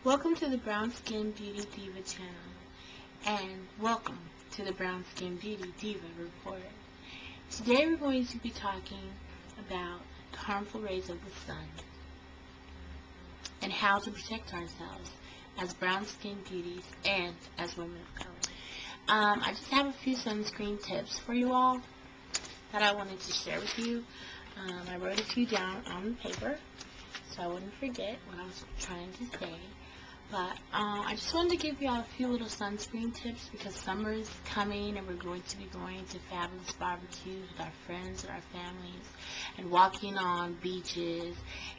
Welcome to the Brown Skin Beauty Diva channel, and welcome to the Brown Skin Beauty Diva Report. Today we're going to be talking about the harmful rays of the sun and how to protect ourselves as brown skin beauties and as women of color. I just have a few sunscreen tips for you all that I wanted to share with you. I wrote a few down on paper so I wouldn't forget what I was trying to say. But I just wanted to give you all a few little sunscreen tips because summer is coming and we're going to be going to fabulous barbecues with our friends and our families and walking on beaches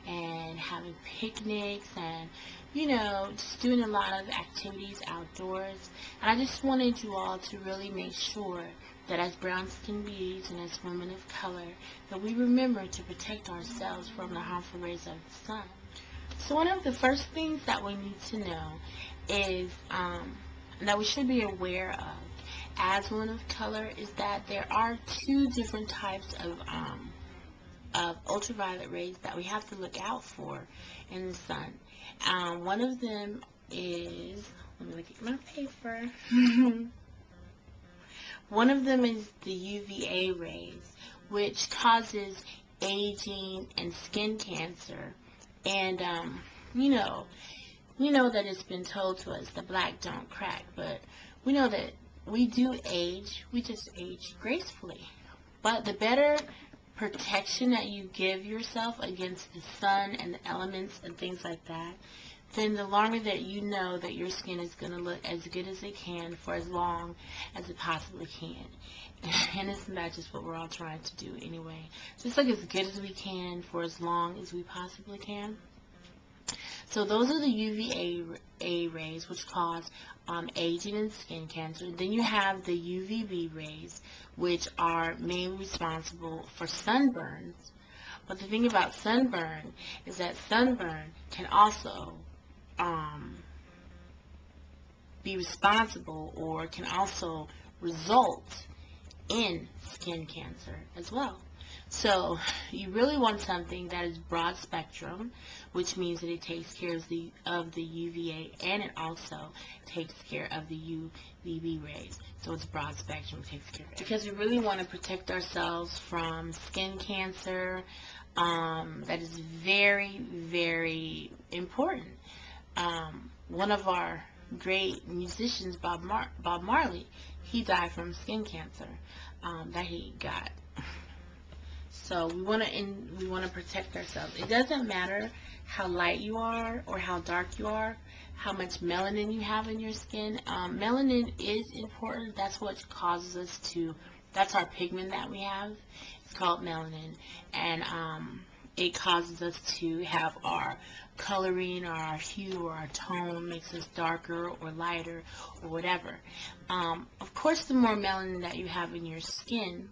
and having picnics and, you know, just doing a lot of activities outdoors. And I just wanted you all to really make sure that as brown skin beauties and as women of color that we remember to protect ourselves from the harmful rays of the sun. So one of the first things that we need to know is that we should be aware of as women of color is that there are two different types of ultraviolet rays that we have to look out for in the sun. One of them is, let me look at my paper. One of them is the UVA rays, which causes aging and skin cancer. And, you know that it's been told to us that black don't crack, but we know that we do age, we just age gracefully. But the better protection that you give yourself against the sun and the elements and things like that, then the longer that you know that your skin is going to look as good as it can for as long as it possibly can. And isn't that just what we're all trying to do anyway? Just look as good as we can for as long as we possibly can. So those are the UVA rays, which cause aging and skin cancer. Then you have the UVB rays, which are mainly responsible for sunburns. But the thing about sunburn is that sunburn can also be responsible or can also result in skin cancer as well. So you really want something that is broad spectrum, which means that it takes care of the UVA and it also takes care of the UVB rays. So it's broad spectrum, takes care of it. Because we really want to protect ourselves from skin cancer. That is very, very important. One of our great musicians, Bob Marley, he died from skin cancer that he got. So we want to protect ourselves. It doesn't matter how light you are or how dark you are, how much melanin you have in your skin. Melanin is important. That's what causes us to. That's our pigment that we have. It's called melanin, and it causes us to have our coloring or our hue or our tone, makes us darker or lighter or whatever. Of course, the more melanin that you have in your skin,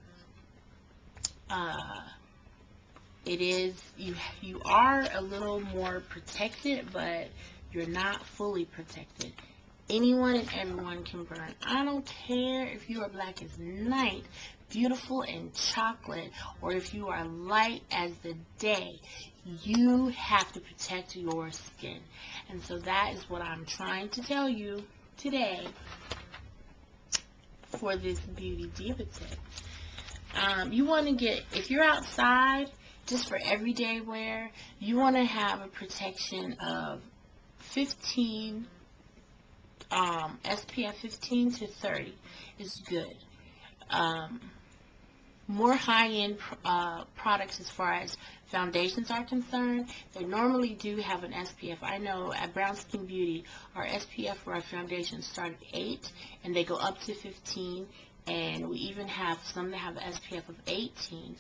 it is you are a little more protected, but you're not fully protected. Anyone and everyone can burn. I don't care if you are black as night, beautiful and chocolate, or if you are light as the day. You have to protect your skin. And so that is what I'm trying to tell you today for this Beauty Diva tip. You want to get, if you're outside, just for everyday wear, you want to have a protection of 15, SPF 15 to 30 is good. More high-end products as far as foundations are concerned, they normally do have an SPF. I know at Brown Skin Beauty, our SPF for our foundations start at 8 and they go up to 15, and we even have some that have an SPF of 18.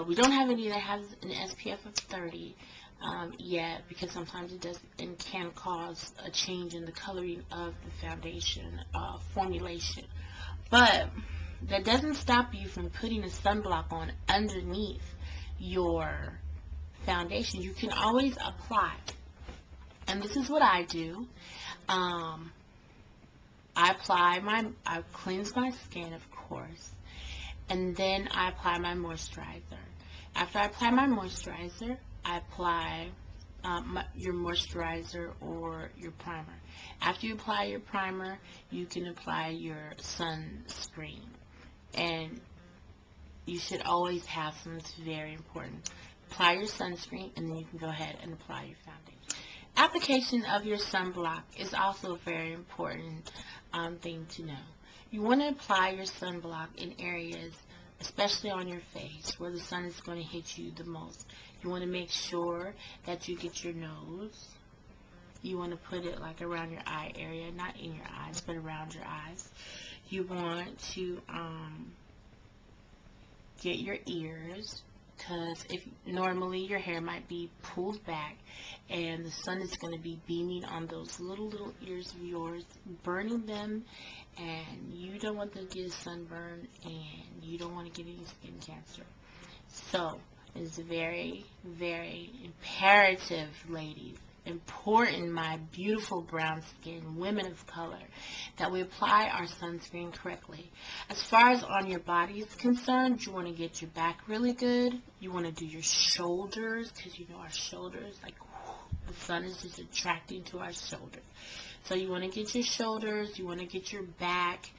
We don't have any that has an SPF of 30 yet, because sometimes it does and can cause a change in the coloring of the foundation formulation. But that doesn't stop you from putting a sunblock on underneath your foundation. You can always apply. And this is what I do. I cleanse my skin, of course, and then I apply my moisturizer. After I apply my moisturizer, I apply your moisturizer or your primer. After you apply your primer, you can apply your sunscreen. And you should always have some. It's very important. Apply your sunscreen, and then you can go ahead and apply your foundation. Application of your sunblock is also a very important thing to know. You want to apply your sunblock in areas, especially on your face, where the sun is going to hit you the most. You want to make sure that you get your nose. You want to put it like around your eye area, not in your eyes, but around your eyes. You want to get your ears, because if normally your hair might be pulled back and the sun is going to be beaming on those little ears of yours, burning them, and you don't want them to get sunburn, and you don't want to get any skin cancer. So it's very, very imperative, ladies, important, my beautiful brown skin women of color, that we apply our sunscreen correctly. As far as on your body is concerned, you want to get your back really good. You want to do your shoulders, because you know our shoulders, like the sun is just attracting to our shoulders. So you want to get your shoulders, you want to get your back,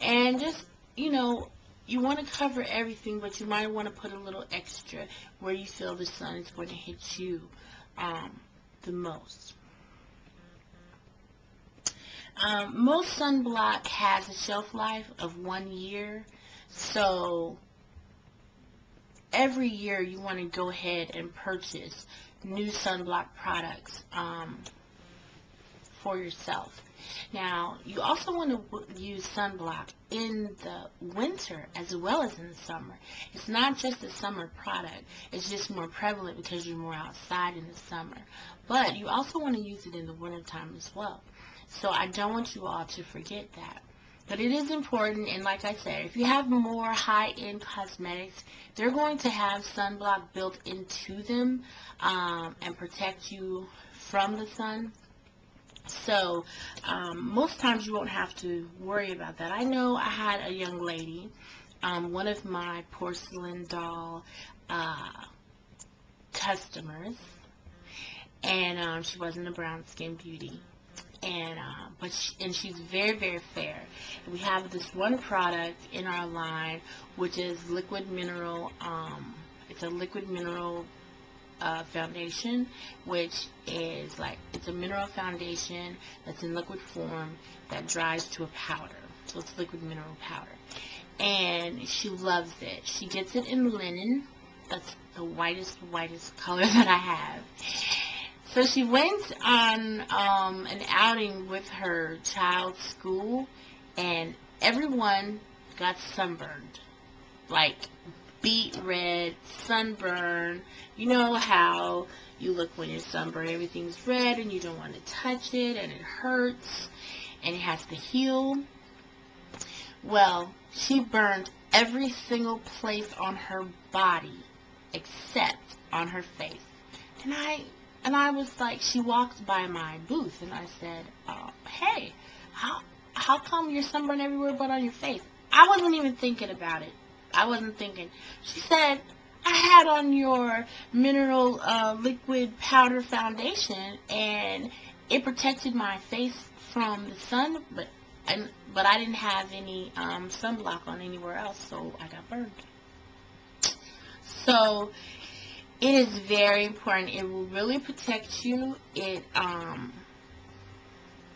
and just, you know, you want to cover everything, but you might want to put a little extra where you feel the sun is going to hit you the most. Most sunblock has a shelf life of 1 year, so every year you want to go ahead and purchase new sunblock products for yourself. Now, you also want to use sunblock in the winter as well as in the summer. It's not just a summer product. It's just more prevalent because you're more outside in the summer. But you also want to use it in the wintertime as well. So I don't want you all to forget that. But it is important, and like I said, if you have more high-end cosmetics, they're going to have sunblock built into them and protect you from the sun. So most times you won't have to worry about that. I know I had a young lady, one of my porcelain doll customers, and she wasn't a brown skin beauty, and she's very, very fair. And we have this one product in our line, which is liquid mineral. It's a liquid mineral foundation, which is like, it's a mineral foundation that's in liquid form that dries to a powder. So it's liquid mineral powder, and she loves it. She gets it in linen. That's the whitest color that I have. So she went on an outing with her child's school, and everyone got sunburned, like beet red, sunburn. You know how you look when you're sunburned. Everything's red, and you don't want to touch it, and it hurts, and it has to heal. Well, she burned every single place on her body except on her face. And I was like, she walked by my booth, and I said, hey, how come you're sunburned everywhere but on your face? I wasn't even thinking about it. I wasn't thinking. She said, I had on your mineral liquid powder foundation, and it protected my face from the sun, but I didn't have any sunblock on anywhere else, so I got burned. So it is very important. It will really protect you. And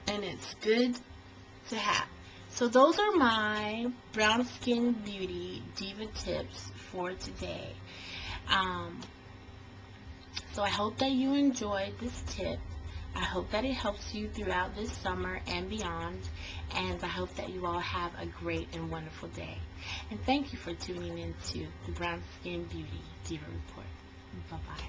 it's good to have. So those are my brown skin beauty diva tips for today. So I hope that you enjoyed this tip. I hope that it helps you throughout this summer and beyond. And I hope that you all have a great and wonderful day. And thank you for tuning in to the Brown Skin Beauty Diva Report. Bye-bye.